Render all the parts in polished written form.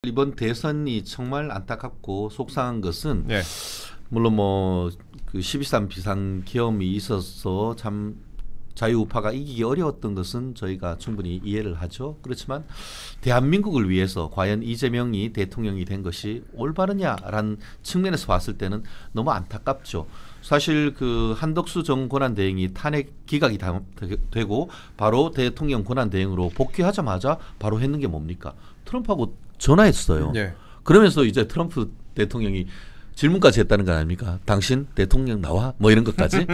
이번 대선이 정말 안타깝고 속상한 것은 네. 물론 그 12.3 비상계엄이 있어서 참 자유우파가 이기기 어려웠던 것은 저희가 충분히 이해를 하죠. 그렇지만 대한민국을 위해서 과연 이재명이 대통령이 된 것이 올바르냐라는 측면에서 봤을 때는 너무 안타깝죠. 사실 그 한덕수 전 권한대행이 탄핵 기각이 되고 바로 대통령 권한대행으로 복귀하자마자 바로 했는 게 뭡니까? 트럼프하고 전화했어요. 네. 그러면서 이제 트럼프 대통령이 질문까지 했다는 거 아닙니까? 당신 대통령 나와? 뭐 이런 것까지.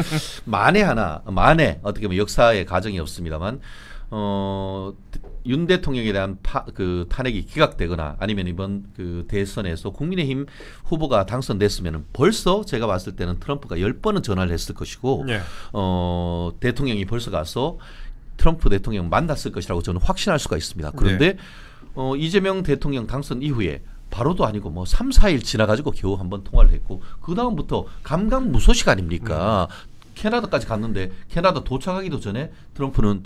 만에 어떻게 보면 역사의 가정이 없습니다만 윤 대통령에 대한 그 탄핵이 기각되거나 아니면 이번 그 대선에서 국민의힘 후보가 당선됐으면 벌써 제가 봤을 때는 트럼프가 10번은 전화를 했을 것이고 네. 대통령이 벌써 가서 트럼프 대통령 만났을 것이라고 저는 확신할 수가 있습니다. 그런데 이재명 대통령 당선 이후에 바로도 아니고 3, 4일 지나가지고 겨우 한번 통화를 했고 그 다음부터 감감무소식 아닙니까? 캐나다까지 갔는데 캐나다 도착하기도 전에 트럼프는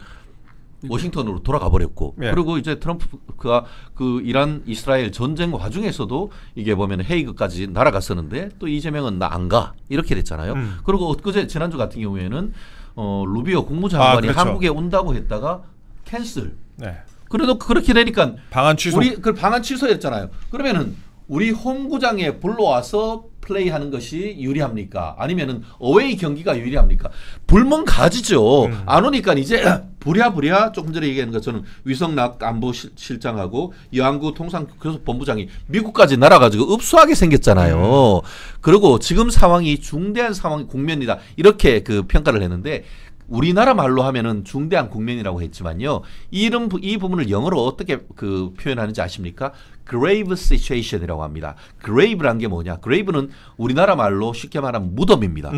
워싱턴으로 돌아가 버렸고 그리고 이제 트럼프가 그 이란 이스라엘 전쟁 와중에서도 이게 보면 헤이그까지 날아갔었는데 또 이재명은 나 안 가 이렇게 됐잖아요. 그리고 엊그제 지난주 같은 경우에는 루비오 국무장관이 그렇죠. 한국에 온다고 했다가 캔슬. 네. 그래도 그렇게 되니까 방한 취소. 우리 그 방한 취소했잖아요. 그러면은 우리 홈구장에 불러와서 플레이하는 것이 유리합니까? 아니면은 어웨이 경기가 유리합니까? 불멍가지죠. 안 오니까 이제 부랴부랴 조금 전에 얘기한 것처럼 위성락 안보실장하고 여한구 통상교섭본부장이 미국까지 날아가지고 읍수하게 생겼잖아요. 그리고 지금 상황이 중대한 상황 국면이다 이렇게 그 평가를 했는데. 우리나라 말로 하면은 중대한 국면이라고 했지만요. 이 부분을 영어로 어떻게 그 표현하는지 아십니까? grave situation이라고 합니다. grave란 게 뭐냐? grave는 우리나라 말로 쉽게 말하면 무덤입니다.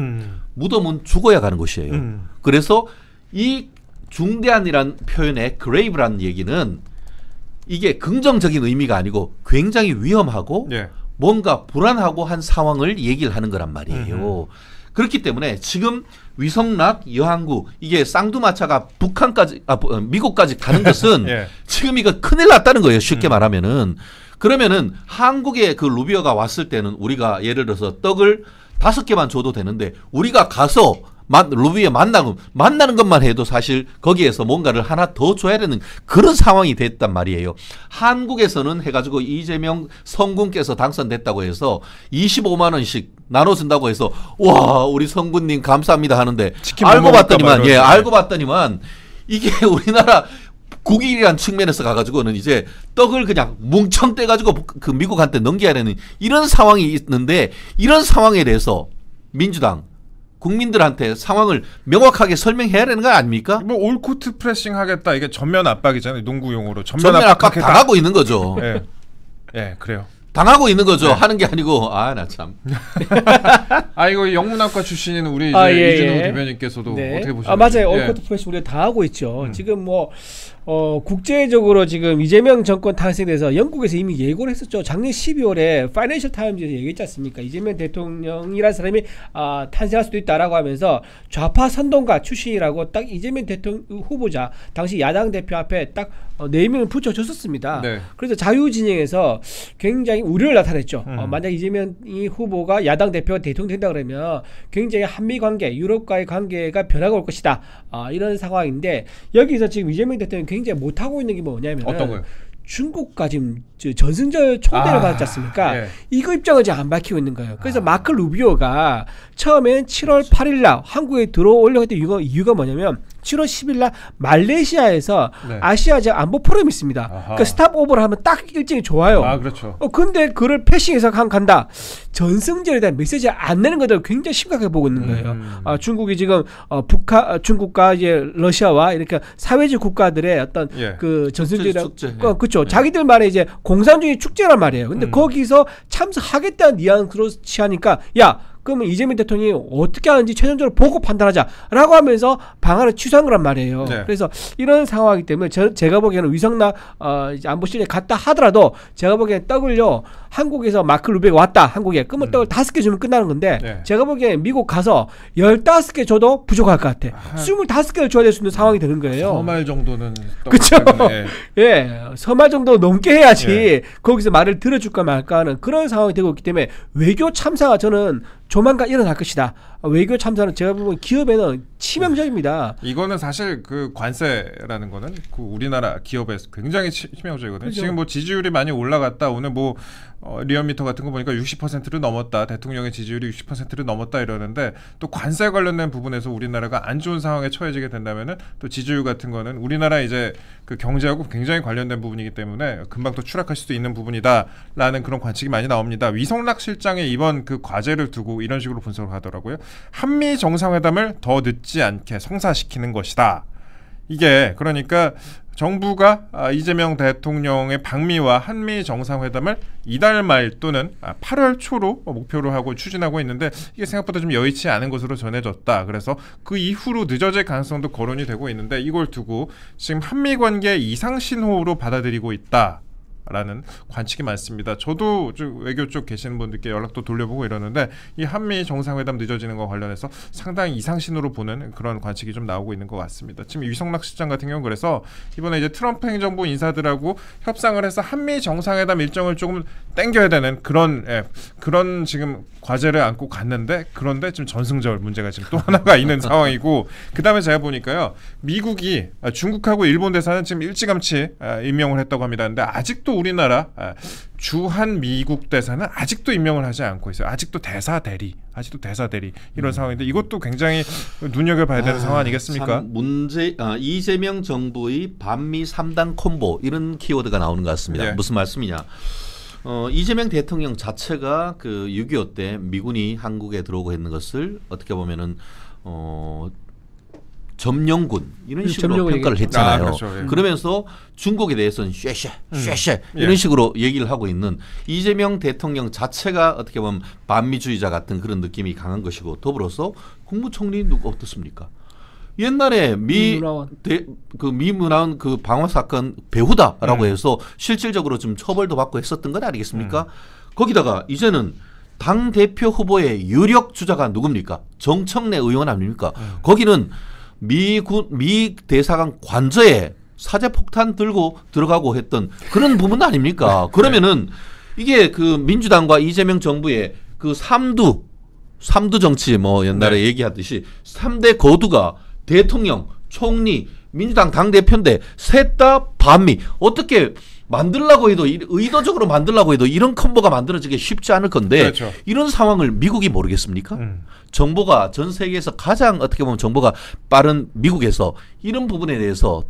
무덤은 죽어야 가는 곳이에요. 그래서 이 중대한이란 표현의 grave란 얘기는 이게 긍정적인 의미가 아니고 굉장히 위험하고 뭔가 불안하고 한 상황을 얘기를 하는 거란 말이에요. 그렇기 때문에 지금 위성락, 여한구 이게 쌍두마차가 미국까지 가는 것은 지금 이거 큰일 났다는 거예요. 쉽게 말하면은. 그러면은 한국에 그 루비오가 왔을 때는 우리가 예를 들어서 떡을 5개만 줘도 되는데 우리가 가서 루비오 만나는 것만 해도 사실 거기에서 뭔가를 하나 더 줘야 되는 그런 상황이 됐단 말이에요. 한국에서는 해가지고 이재명 성군께서 당선됐다고 해서 25만 원씩 나눠준다고 해서 와 우리 성군님 감사합니다 하는데 알고 봤더니만 이게 우리나라 국익이란 측면에서 가가지고는 이제 떡을 그냥 뭉청 떼가지고 그 미국한테 넘겨야 되는 이런 상황이 있는데 이런 상황에 대해서 민주당 국민들한테 상황을 명확하게 설명해야 되는 거 아닙니까? 올코트 프레싱 하겠다. 이게 전면 압박이잖아요. 농구용어로. 전면 압박 당하고 있는 거죠. 네, 그래요. 당하고 있는 거죠. 하는 게 아니고 나 참. 이거 영문학과 출신인 우리 이준호 대변인께서도 어떻게 보시나요? 맞아요. 올코트 프레싱 우리가 당하고 있죠. 지금 국제적으로 지금 이재명 정권 탄생에 대해서 영국에서 이미 예고를 했었죠. 작년 12월에 파이낸셜 타임즈에서 얘기했지 않습니까? 이재명 대통령이라는 사람이 탄생할 수도 있다라고 하면서 좌파 선동가 출신이라고 딱 이재명 대통령 후보자 당시 야당 대표 앞에 딱 4명을 붙여줬었습니다. 그래서 자유진영에서 굉장히 우려를 나타냈죠. 만약 이재명 후보가 야당 대표가 대통령 된다 그러면 굉장히 한미 관계, 유럽과의 관계가 변화가 올 것이다. 이런 상황인데 여기서 지금 이재명 대통령이 굉장히 못하고 있는 게 뭐냐면 어떤 거요? 중국과 지금 전승절 초대를 받았지 않습니까? 이거 입장을 지금 안 밝히고 있는 거예요. 그래서 마크 루비오가 처음엔 7월 8일 날 한국에 들어오려고 했던 이유가 뭐냐면 7월 10일 날 말레이시아에서 아시아적 안보 포럼이 있습니다. 그러니까 스탑오버를 하면 딱 일정이 좋아요. 그렇죠. 근데 그걸 패싱해서 간다. 전승절에 대한 메시지를 안 내는 것을 굉장히 심각하게 보고 있는 거예요. 중국이 지금 중국과 이제 러시아와 이렇게 사회주의 국가들의 어떤 그 전승절이라고 그렇죠. 자기들만의 이제 공산주의 축제란 말이에요. 근데 거기서 참석하겠다는 뉘앙스로 취하니까 그러면 이재명 대통령이 어떻게 하는지 최종적으로 보고 판단하자라고 하면서 방안을 취소한 거란 말이에요. 그래서 이런 상황이기 때문에 제가 보기에는 위성락 안보실에 갔다 하더라도 제가 보기에는 떡을요 한국에서 마크 루비가 왔다 한국에 그러면 떡을 5개 주면 끝나는 건데 네. 제가 보기엔 미국 가서 15개 줘도 부족할 것 같아. 25개를 줘야 될 수 있는 상황이 되는 거예요. 서말 정도는 그렇죠. 예, 서말 정도 넘게 해야지 예. 거기서 말을 들어줄까 말까 하는 그런 상황이 되고 있기 때문에 외교 참사가 저는 조만간 일어날 것이다. 외교 참사는 제가 보면 기업에는 치명적입니다. 이거는 사실 그 관세라는 거는 그 우리나라 기업에 굉장히 치명적이거든요. 그렇죠. 지금 뭐 지지율이 많이 올라갔다. 오늘 뭐 리얼미터 같은 거 보니까 60%를 넘었다. 대통령의 지지율이 60%를 넘었다 이러는데 또 관세 관련된 부분에서 우리나라가 안 좋은 상황에 처해지게 된다면은 또 지지율 같은 거는 우리나라 이제 그 경제하고 굉장히 관련된 부분이기 때문에 금방 또 추락할 수도 있는 부분이다라는 그런 관측이 많이 나옵니다. 위성락 실장의 이번 그 과제를 두고 이런 식으로 분석을 하더라고요. 한미 정상회담을 더 늦지 않게 성사시키는 것이다. 이게 그러니까 정부가 이재명 대통령의 방미와 한미 정상회담을 이달 말 또는 8월 초로 목표로 하고 추진하고 있는데 이게 생각보다 좀 여의치 않은 것으로 전해졌다. 그래서 그 이후로 늦어질 가능성도 거론이 되고 있는데 이걸 두고 지금 한미 관계 이상 신호로 받아들이고 있다. 라는 관측이 많습니다. 저도 외교 쪽 계시는 분들께 연락도 돌려보고 이러는데 이 한미 정상회담 늦어지는 것 관련해서 상당히 이상신호로 보는 그런 관측이 좀 나오고 있는 것 같습니다. 지금 위성락 실장 같은 경우는 그래서 이번에 이제 트럼프 행정부 인사들하고 협상을 해서 한미 정상회담 일정을 조금 땡겨야 되는 그런 지금 과제를 안고 갔는데 그런데 지금 전승절 문제가 지금 또 하나가 있는 상황이고 그 다음에 제가 보니까요 미국이 중국하고 일본 대사는 지금 일찌감치 임명을 했다고 합니다. 근데 아직도 우리나라 주한 미국 대사는 아직도 임명을 하지 않고 있어요. 아직도 대사 대리 이런 상황인데 이것도 굉장히 눈여겨봐야 되는 상황 아니겠습니까? 이재명 정부의 반미 3당 콤보 이런 키워드가 나오는 것 같습니다. 예. 무슨 말씀이냐? 이재명 대통령 자체가 그 6.25 때 미군이 한국에 들어오고 했는 것을 어떻게 보면은 점령군 이런 식으로 평가를 했잖아요. 그렇죠. 예. 그러면서 중국에 대해서는 쉐쉐 이런 식으로 얘기를 하고 있는 이재명 대통령 자체가 어떻게 보면 반미주의자 같은 그런 느낌이 강한 것이고 더불어서 국무총리 누가 어떻습니까? 옛날에 미문화원 그 방화 사건 배후다라고 해서 실질적으로 좀 처벌도 받고 했었던 건 아니겠습니까? 거기다가 이제는 당 대표 후보의 유력 주자가 누굽니까? 정청래 의원 아닙니까? 거기는 미 대사관 관저에 사제폭탄 들고 들어가고 했던 그런 부분 아닙니까? 그러면은 이게 그 민주당과 이재명 정부의 그 삼두 정치 뭐 옛날에 얘기하듯이 3대 거두가 대통령, 총리, 민주당 당대표인데 셋 다 반미 어떻게 만들려고 해도 의도적으로 만들려고 해도 이런 콤보가 만들어지기 쉽지 않을 건데 그렇죠. 이런 상황을 미국이 모르겠습니까? 정보가 전 세계에서 가장 어떻게 보면 정보가 빠른 미국에서 이런 부분에 대해서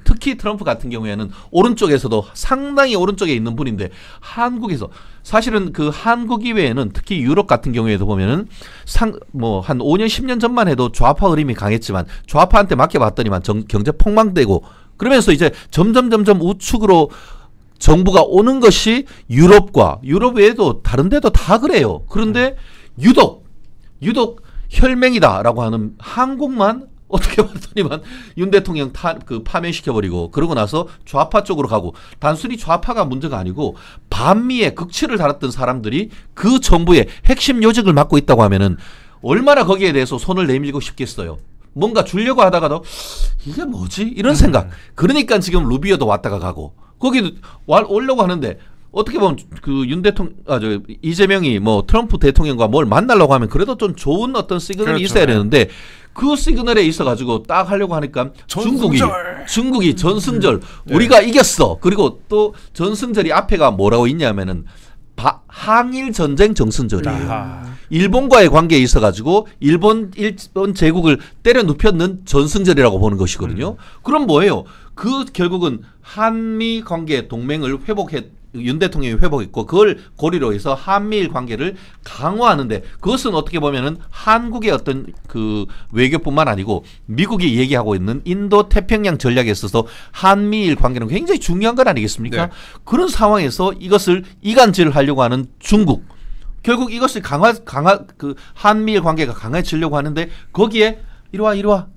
특히 트럼프 같은 경우에는 오른쪽에서도 상당히 오른쪽에 있는 분인데 한국에서 사실은 그 한국 이외에는 특히 유럽 같은 경우에도 보면은 한 5년 10년 전만 해도 좌파 흐름이 강했지만 좌파한테 맡겨봤더니만 경제 폭망되고 그러면서 이제 점점 우측으로 정부가 오는 것이 유럽 외에도 다른 데도 다 그래요. 그런데 유독 혈맹이다라고 하는 한국만 어떻게 봤더니만 윤 대통령 파면시켜버리고 그러고 나서 좌파 쪽으로 가고 단순히 좌파가 문제가 아니고 반미의 극치를 달았던 사람들이 그 정부의 핵심 요직을 맡고 있다고 하면은 얼마나 거기에 대해서 손을 내밀고 싶겠어요. 뭔가 주려고 하다가도 이게 뭐지? 이런 생각. 그러니까 지금 루비오도 왔다가 가고 거기도 오려고 하는데 어떻게 보면 그 이재명이 뭐 트럼프 대통령과 뭘 만나려고 하면 그래도 좀 좋은 어떤 시그널이 그렇죠. 있어야 되는데 그 시그널에 있어가지고 딱 하려고 하니까 중국이 전승절 우리가 이겼어. 그리고 또 전승절이 앞에가 뭐라고 있냐면은 항일 전쟁 정승절이에요. 일본과의 관계에 있어가지고 일본 제국을 때려 눕혔는 전승절이라고 보는 것이거든요. 그럼 뭐예요? 그 결국은 한미 관계 동맹을 윤 대통령이 회복했고 그걸 고리로 해서 한미일 관계를 강화하는데 그것은 어떻게 보면은 한국의 어떤 그 외교뿐만 아니고 미국이 얘기하고 있는 인도 태평양 전략에 있어서 한미일 관계는 굉장히 중요한 것 아니겠습니까? 네. 그런 상황에서 이것을 이간질을 하려고 하는 중국 결국 이것을 그 한미일 관계가 강해지려고 하는데 거기에 이리 와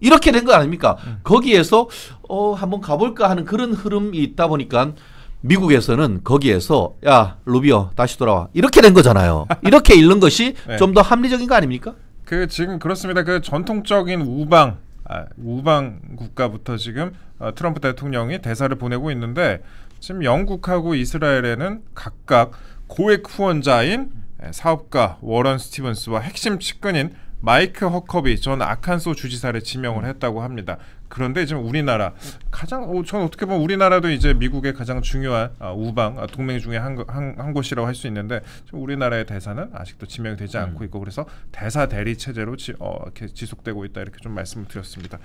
이렇게 된 거 아닙니까? 거기에서 한번 가볼까 하는 그런 흐름이 있다 보니까 미국에서는 거기에서 야 루비오 다시 돌아와 이렇게 된 거잖아요. 이렇게 읽는 것이 네. 좀 더 합리적인 거 아닙니까? 그 지금 그렇습니다. 그 전통적인 우방 국가부터 지금 트럼프 대통령이 대사를 보내고 있는데 지금 영국하고 이스라엘에는 각각 고액 후원자인 사업가 워런 스티븐스와 핵심 측근인 마이크 허커비 전 아칸소 주지사를 지명을 했다고 합니다. 그런데 지금 우리나라 저는 어떻게 보면 우리나라도 이제 미국의 가장 중요한 우방 동맹 중에 한 곳이라고 할 수 있는데 지금 우리나라의 대사는 아직도 지명이 되지 않고 있고 그래서 대사 대리 체제로 이렇게 지속되고 있다 이렇게 좀 말씀을 드렸습니다.